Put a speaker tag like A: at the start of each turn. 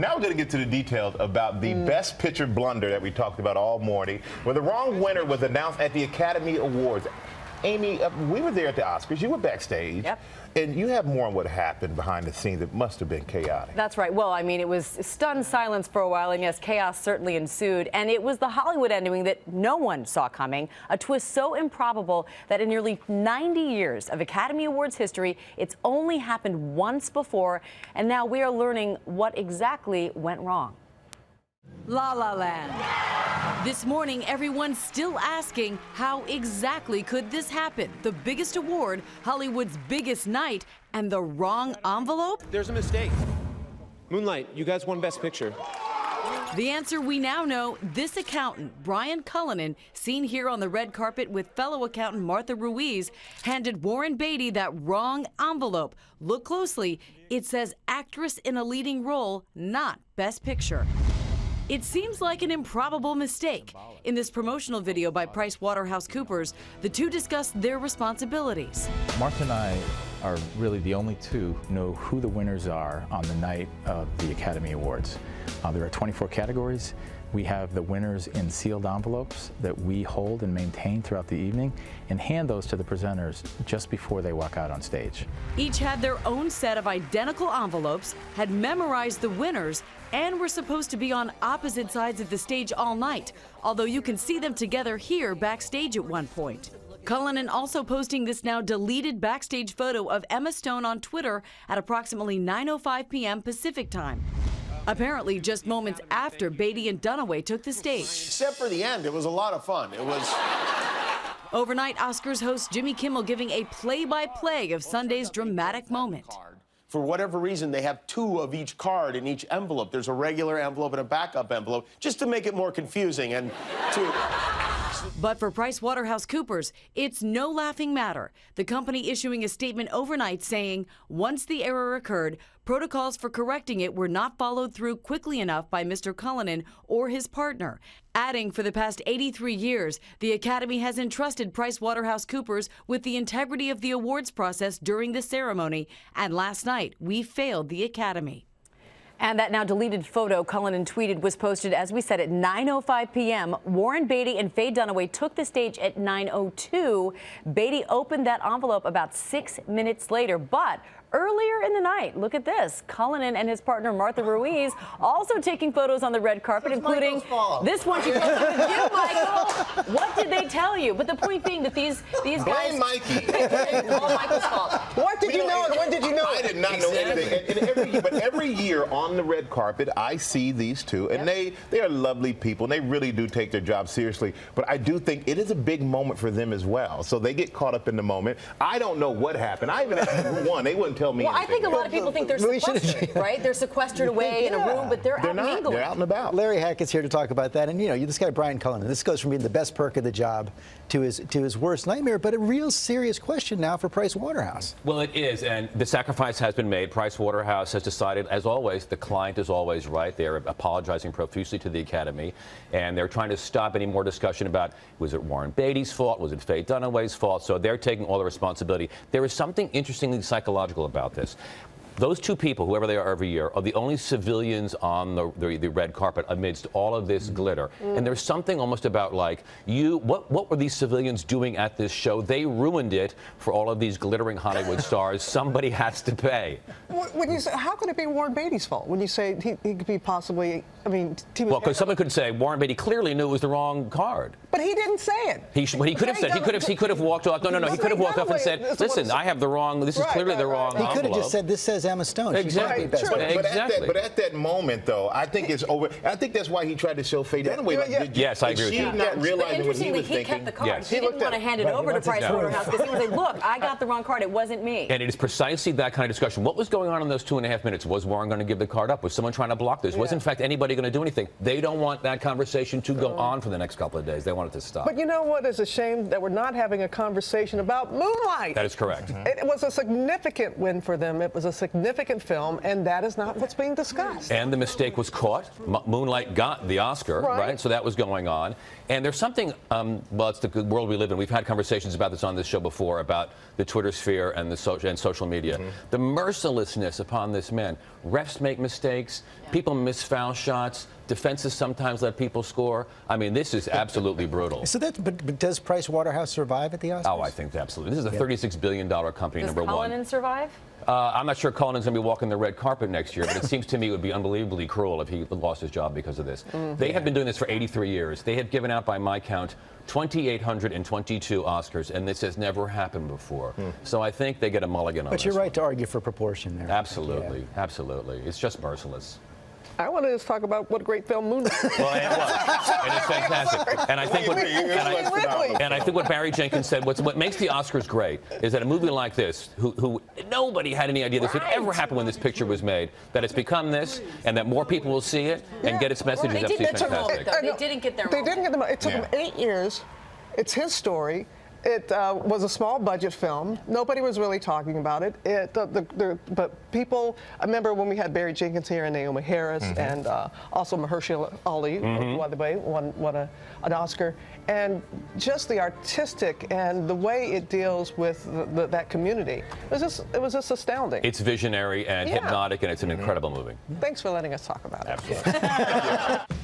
A: Now we're going to get to the details about the best picture blunder that we talked about all morning, where the wrong winner was announced at the Academy Awards. Amy, we were there at the Oscars. You were backstage.
B: Yep.
A: And you have more on what happened behind the scenes. It must have been chaotic.
B: That's right. Well, I mean, it was stunned silence for a while, and yes, chaos certainly ensued. And it was the Hollywood ending that no one saw coming, a twist so improbable that in nearly 90 years of Academy Awards history, it's only happened once before, and now we are learning what exactly went wrong.
C: La La Land. This morning, everyone's still asking, how exactly could this happen? The biggest award, Hollywood's biggest night, and the wrong envelope?
D: There's a mistake. Moonlight, you guys won Best Picture.
C: The answer we now know, this accountant, Brian Cullinan, seen here on the red carpet with fellow accountant Martha Ruiz, handed Warren Beatty that wrong envelope. Look closely. It says actress in a leading role, not Best Picture. It seems like an improbable mistake. In this promotional video by PricewaterhouseCoopers, the two discussed their responsibilities.
E: Martha and I are really the only two who know who the winners are on the night of the Academy Awards. There are 24 categories. We have the winners in sealed envelopes that we hold and maintain throughout the evening and hand those to the presenters just before they walk out on stage.
C: Each had their own set of identical envelopes, had memorized the winners, and were supposed to be on opposite sides of the stage all night, although you can see them together here backstage at one point. Cullinan also posting this now deleted backstage photo of Emma Stone on Twitter at approximately 9:05 p.m. Pacific time. Apparently just moments after Beatty and Dunaway took the stage.
F: Except for the end, it was a lot of fun. It was...
C: Overnight, Oscars host Jimmy Kimmel giving a play-by-play of Sunday's dramatic moment.
F: For whatever reason, they have two of each card in each envelope. There's a regular envelope and a backup envelope, just to make it more confusing and to...
C: But for PricewaterhouseCoopers, it's no laughing matter. The company issuing a statement overnight saying, once the error occurred, protocols for correcting it were not followed through quickly enough by Mr. Cullinan or his partner. Adding, for the past 83 years, the Academy has entrusted PricewaterhouseCoopers with the integrity of the awards process during the ceremony, and last night, we failed the Academy.
B: And that now deleted photo Cullinan tweeted was posted, as we said, at 9:05 p.m. Warren Beatty and Faye Dunaway took the stage at 9:02. Beatty opened that envelope about 6 minutes later, but earlier in the night, look at this. Cullinan and his partner Martha Ruiz also taking photos on the red carpet, including this one she posted with you, Michael. What did they tell you? But the point being that these guys...
A: Blame Mikey.
B: It's all Michael's fault.
G: What did you know and when did you know?
A: I did not know anything. But every year on the red carpet, I see these two, and they are lovely people, and they really do take their job seriously. But I do think it is a big moment for them as well. So they get caught up in the moment. I don't know what happened. I even asked who won. They wouldn't tell me.
B: Well, I think a lot of people think they're sequestered, right? They're sequestered away in a room, but they're out
A: not.
B: mingling.
A: They're out and about.
G: Larry Hackett's here to talk about that. And, you know, this guy, Brian Cullinan, this goes from being the best perk of the job to his worst nightmare, but a real serious question now for Pricewaterhouse.
D: Well, it is, and the sacrifice has been made. Pricewaterhouse has decided, as always, the client is always right. They're apologizing profusely to the Academy, and they're trying to stop any more discussion about, was it Warren Beatty's fault? Was it Faye Dunaway's fault? So they're taking all the responsibility. There is something interestingly psychological about this. Those two people, whoever they are every year, are the only civilians on the red carpet amidst all of this glitter. And there's something almost about, like, what were these civilians doing at this show? They ruined it for all of these glittering Hollywood stars. Somebody has to pay.
H: When you say, how could it be Warren Beatty's fault? When you say he could be possibly, I mean...
D: Well, because someone could say Warren Beatty clearly knew it was the wrong card.
H: But he didn't say it.
D: He could have said, he could have walked off. No, he could have walked off and said, listen, I have the wrong, this is clearly the wrong envelope.
G: He could have just said, this says Emma Stone.
D: Exactly.
A: But at that moment, though, I think it's over. I think that's why he tried to show Faye Dunaway.
D: Yes, I agree with you.
A: She not realizing what he was
B: he kept the card.
D: Yes.
B: He didn't want to hand it over to Pricewaterhouse because he was like, look, I got the wrong card. It wasn't me.
D: And it is precisely that kind of discussion. What was going on in those 2.5 minutes? Was Warren going to give the card up? Was someone trying to block this? Was, in fact, anybody going to do anything? They don't want that conversation to go on for the next couple of days. They want want it to stop.
H: But you know what? It's a shame that we're not having a conversation about Moonlight.
D: That is correct.
H: It was a significant win for them. It was a significant film, and that is not what's being discussed.
D: And the mistake was caught. Moonlight got the Oscar, right? So that was going on. And there's something, well, it's the world we live in. We've had conversations about this on this show before, about the Twitter sphere and the social media. The mercilessness upon this man. Refs make mistakes. People miss foul shots. Defenses sometimes let people score. I mean, this is absolutely brutal.
G: So but does Pricewaterhouse survive at the Oscars?
D: Oh, I think absolutely. This is a $36 billion company,
B: Does
D: number one.
B: Cullinan survive?
D: I'm not sure Cullinan's going to be walking the red carpet next year, but it seems to me it would be unbelievably cruel if he lost his job because of this. They have been doing this for 83 years. They have given out, by my count, 2,822 Oscars, and this has never happened before. So I think they get a mulligan on this.
G: But you're right to argue for proportion there.
D: Absolutely, absolutely. It's just merciless.
H: I want to just talk about what a great film Moonlight is.
D: Well, and it was. And it's fantastic. And I think what Barry Jenkins said, what makes the Oscars great is that a movie like this, who nobody had any idea this would ever happen when this picture was made, that it's become this, and that more people will see it and get its message is absolutely fantastic.
B: They didn't get their moment.
H: They didn't get the moment. It took them 8 years. It's his story. It was a small budget film. Nobody was really talking about it. But people, I remember when we had Barry Jenkins here and Naomi Harris and also Mahershala Ali, who, by the way, won an Oscar. And just the artistic and the way it deals with that community, it was just astounding.
D: It's visionary and hypnotic, and it's an incredible movie.
H: Thanks for letting us talk about it.
D: Absolutely.